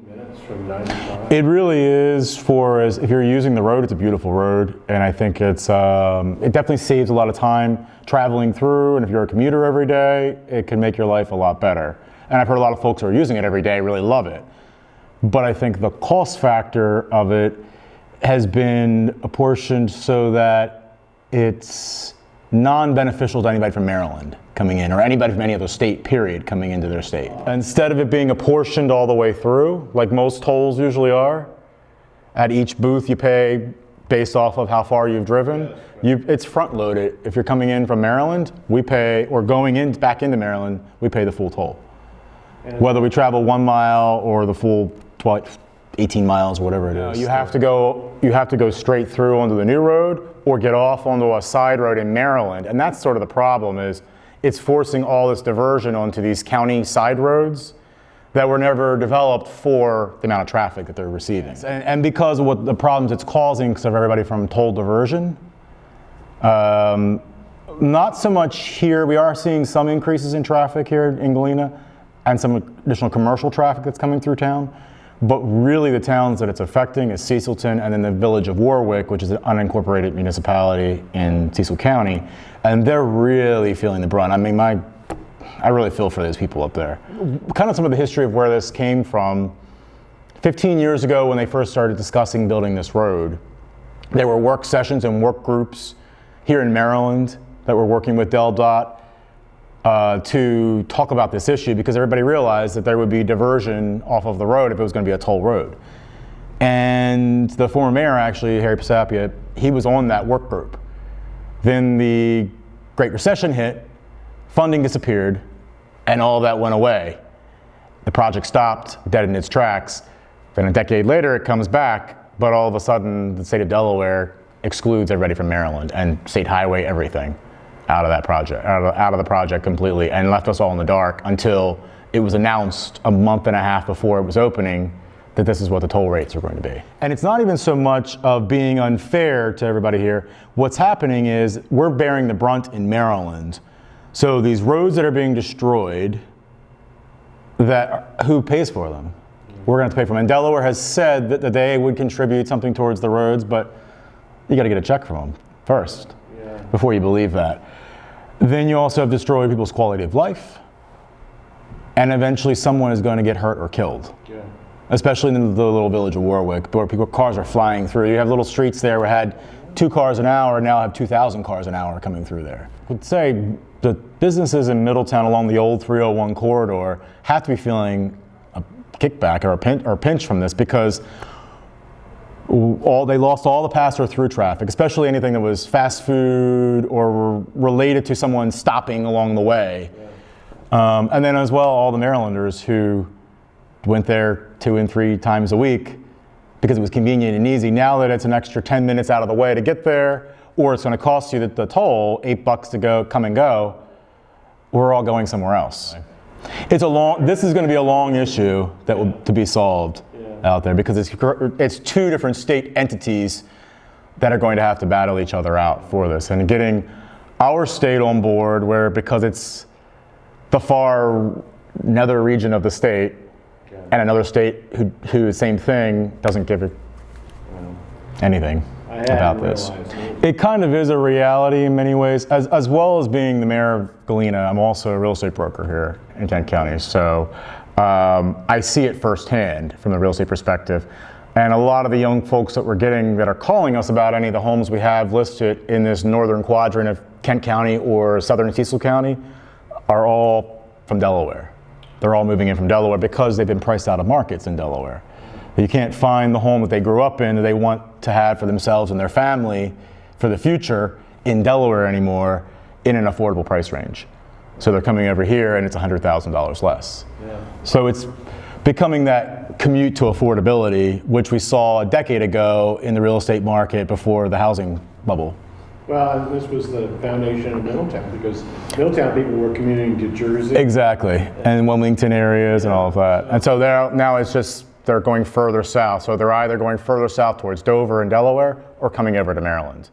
Minutes from 95. It really is if you're using the road, it's a beautiful road, and I think it definitely saves a lot of time traveling through, and if you're a commuter every day, it can make your life a lot better. And I've heard a lot of folks who are using it every day really love it. But I think the cost factor of it has been apportioned so that it's non-beneficial to anybody from Maryland coming in, or anybody from any other state, period, coming into their state. Instead of it being apportioned all the way through, like most tolls usually are, at each booth you pay based off of how far you've driven. It's front-loaded. If you're coming in from Maryland, we pay, or going in back into Maryland, we pay the full toll. Whether we travel 1 mile or the full 18 miles, whatever it is. You have to go straight through onto the new road or get off onto a side road in Maryland. And that's sort of the problem, is it's forcing all this diversion onto these county side roads that were never developed for the amount of traffic that they're receiving. And because of what the problems it's causing because of everybody from toll diversion. Not so much here. We are seeing some increases in traffic here in Galena and some additional commercial traffic that's coming through town. But really the towns that it's affecting is Cecilton and then the village of Warwick, which is an unincorporated municipality in Cecil County. And they're really feeling the brunt. I mean, I really feel for those people up there. Kind of some of the history of where this came from. 15 years ago when they first started discussing building this road, there were work sessions and work groups here in Maryland that were working with DelDOT to talk about this issue because everybody realized that there would be diversion off of the road if it was going to be a toll road. And the former mayor, actually, Harry Pisapia, he was on that work group. Then the Great Recession hit, funding disappeared, and all that went away. The project stopped, dead in its tracks. Then a decade later, it comes back, but all of a sudden, the state of Delaware excludes everybody from Maryland and state highway everything out of that project, out of the project completely, and left us all in the dark until it was announced a month and a half before it was opening that this is what the toll rates are going to be. And it's not even so much of being unfair to everybody here. What's happening is we're bearing the brunt in Maryland. So these roads that are being destroyed, who pays for them? We're going to have to pay for them. And Delaware has said that they would contribute something towards the roads, but you got to get a check from them first before you believe that. Then you also have destroyed people's quality of life, and eventually someone is going to get hurt or killed. Especially in the little village of Warwick, where cars are flying through. You have little streets there where had 2 cars an hour, now have 2,000 cars an hour coming through there. I would say the businesses in Middletown along the old 301 corridor have to be feeling a kickback or a pinch from this because they lost all the pass or through traffic, especially anything that was fast food or related to someone stopping along the way. And then as well, all the Marylanders who went there 2 and 3 times a week because it was convenient and easy. Now that it's an extra 10 minutes out of the way to get there, or it's going to cost you the toll, $8 to come and go, we're all going somewhere else. This is going to be a long issue to be solved out there because it's 2 different state entities that are going to have to battle each other out for this. And getting our state on board, because it's the far nether region of the state, and another state who same thing doesn't give it anything about this. It kind of is a reality in many ways. As well as being the mayor of Galena, I'm also a real estate broker here in Kent County. So I see it firsthand from the real estate perspective. And a lot of the young folks that we're getting that are calling us about any of the homes we have listed in this northern quadrant of Kent County or southern Cecil County are all from Delaware. They're all moving in from Delaware because they've been priced out of markets in Delaware. You can't find the home that they grew up in that they want to have for themselves and their family for the future in Delaware anymore in an affordable price range. So they're coming over here and it's $100,000 less. So it's becoming that commute to affordability, which we saw a decade ago in the real estate market before the housing bubble. Well, this was the foundation of Middletown because Middletown people were commuting to Jersey. Exactly, and Wilmington areas and all of that. And so now it's just they're going further south. So they're either going further south towards Dover and Delaware or coming over to Maryland.